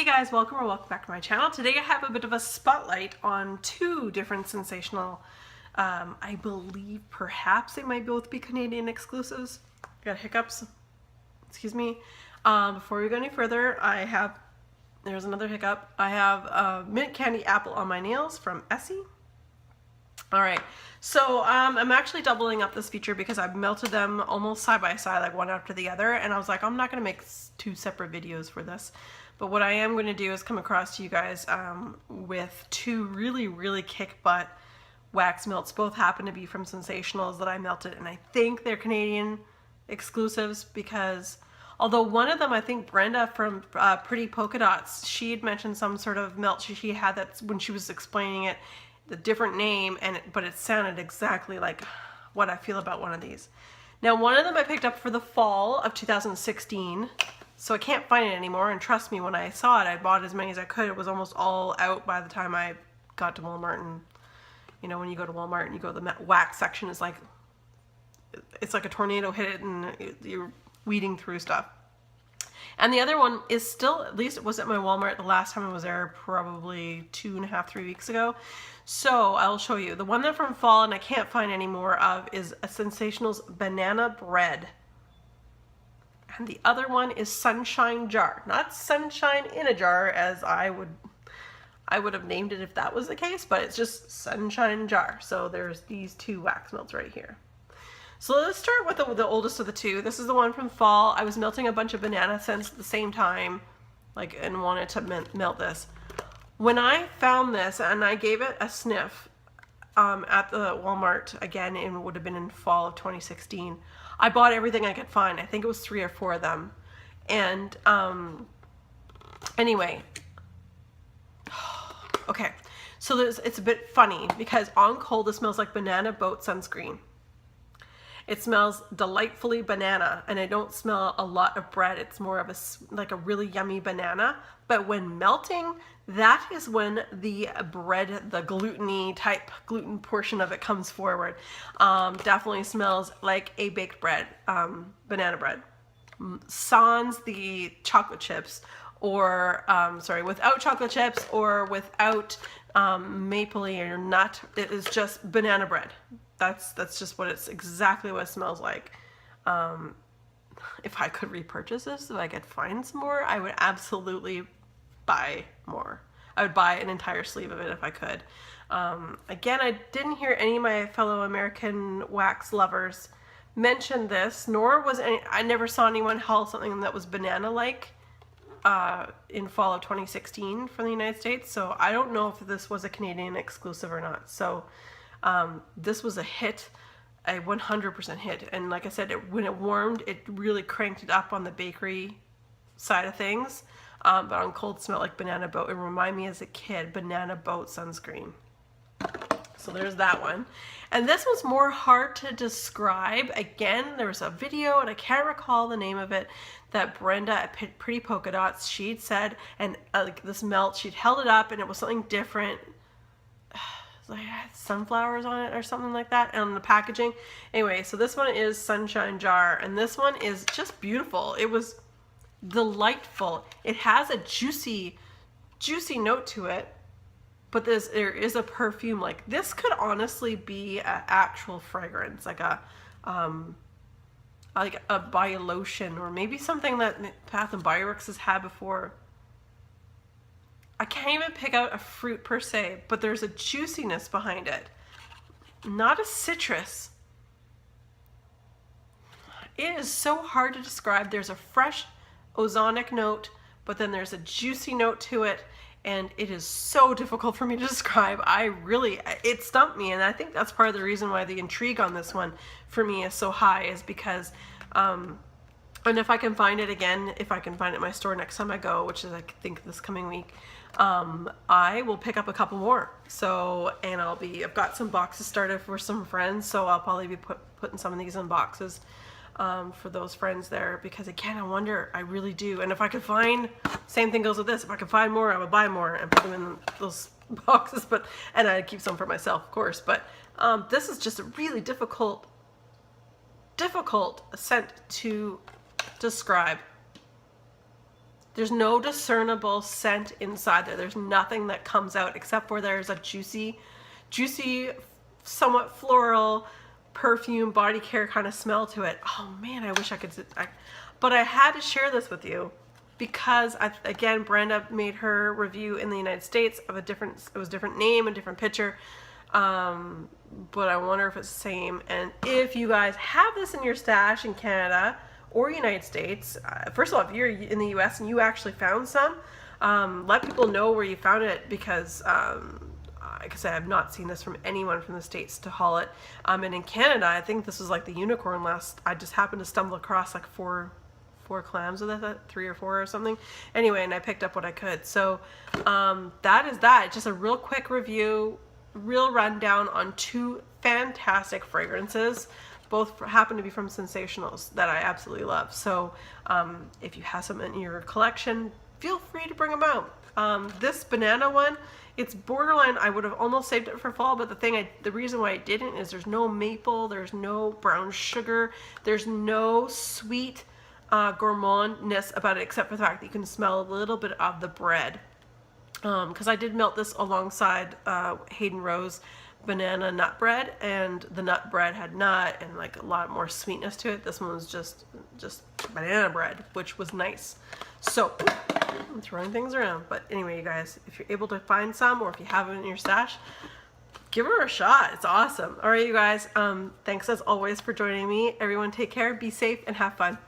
Hey guys, welcome back to my channel. Today I have a bit of a spotlight on two different sensational, I believe perhaps they might both be Canadian exclusives. I got hiccups, excuse me. Before we go any further, there's another hiccup. I have mint candy apple on my nails from Essie. Alright, so I'm actually doubling up this feature because I've melted them almost side by side, like one after the other, and I was like, I'm not going to make two separate videos for this. But what I am going to do is come across to you guys with two really kick butt wax melts. Both happen to be from Scentsationals that I melted, and I think they're Canadian exclusives because although one of them, I think Brenda from Pretty Polka Dots, she had mentioned some sort of melt she had that when she was explaining it, the different name, but it sounded exactly like what I feel about one of these. Now one of them I picked up for the fall of 2016. So I can't find it anymore, and trust me, when I saw it, I bought as many as I could. It was almost all out by the time I got to Walmart, and you know, when you go to Walmart and you go to the wax section, it's like a tornado hit it and you're weeding through stuff. And the other one is still, at least it was at my Walmart the last time I was there, probably 2.5, 3 weeks ago. So I'll show you. The one that from fall and I can't find any more of is a Scentsationals Banana Bread. And the other one is Sunshine Jar. Not Sunshine in a Jar as I would have named it if that was the case, but it's just Sunshine Jar. So there's these two wax melts right here. So let's start with the oldest of the two. This is the one from fall. I was melting a bunch of banana scents at the same time, and wanted to melt this. When I found this and I gave it a sniff at the Walmart, again, it would have been in fall of 2016. I bought everything I could find. I think it was 3 or 4 of them. And anyway, okay, so it's a bit funny because on cold it smells like banana boat sunscreen. It smells delightfully banana, and I don't smell a lot of bread. It's more of like a really yummy banana. But when melting, that is when the bread, the gluten portion of it comes forward. Definitely smells like a baked bread, banana bread. Sans the chocolate chips, or sorry, without chocolate chips or without mapley or nut. It is just banana bread. That's just what it's exactly what it smells like. If I could repurchase this, if I could find some more, I would absolutely buy more. I would buy an entire sleeve of it if I could. Again, I didn't hear any of my fellow American wax lovers mention this, nor was I never saw anyone haul something that was banana-like in fall of 2016 from the United States. So I don't know if this was a Canadian exclusive or not. So this was a hit, a 100% hit. And like I said, when it warmed, it really cranked it up on the bakery side of things. But on cold, it smelled like banana boat. It reminded me as a kid, banana boat sunscreen. So there's that one. And this was more hard to describe. Again, there was a video, and I can't recall the name of it, that Brenda at Pretty Polka Dots, she'd said, and like this melt, she'd held it up, and it was something different. Like it had sunflowers on it or something like that, and on the packaging. Anyway, so this one is Sunshine Jar, and this one is just beautiful. It was delightful. It has a juicy note to it, but there is a perfume. Like this could honestly be an actual fragrance, like a body lotion, or maybe something that Bath and Body Works has had before. I can't even pick out a fruit per se, but there's a juiciness behind it. Not a citrus. It is so hard to describe. There's a fresh ozonic note, but then there's a juicy note to it, and it is so difficult for me to describe. It stumped me, and I think that's part of the reason why the intrigue on this one for me is so high, is because and if I can find it again, if I can find it in my store next time I go, which is I think this coming week, I will pick up a couple more. So, and I've got some boxes started for some friends, so I'll probably be putting some of these in boxes for those friends there, because again, I really do. And if I could find, same thing goes with this, if I could find more, I would buy more and put them in those boxes, and I'd keep some for myself, of course. But this is just a really difficult scent to describe. There's no discernible scent inside there. There's nothing that comes out except for there's a juicy, somewhat floral perfume, body care kind of smell to it. Oh man, I wish I could, but I had to share this with you because again, Brenda made her review in the United States of it was a different name, a different picture. But I wonder if it's the same. And if you guys have this in your stash in Canada or United States, first of all, if you're in the US and you actually found some, let people know where you found it, because like I said, I've not seen this from anyone from the States to haul it. And in Canada, I think this was like the unicorn last. I just happened to stumble across like four clams with it, 3 or 4 or something. Anyway, and I picked up what I could. So that is that. Just a real quick review, real rundown on 2 fantastic fragrances. Both happen to be from Scentsationals that I absolutely love. So if you have some in your collection, feel free to bring them out. This banana one, it's borderline, I would have almost saved it for fall, but the reason why I didn't is there's no maple, there's no brown sugar, there's no sweet gourmandness about it, except for the fact that you can smell a little bit of the bread. Because I did melt this alongside Hayden Rose banana nut bread, and the nut bread had nut and like a lot more sweetness to it. This one was just banana bread, which was nice. So I'm throwing things around, but anyway, you guys, if you're able to find some, or if you have it in your stash, give her a shot. It's awesome. All right, you guys, thanks as always for joining me. Everyone take care, be safe, and have fun.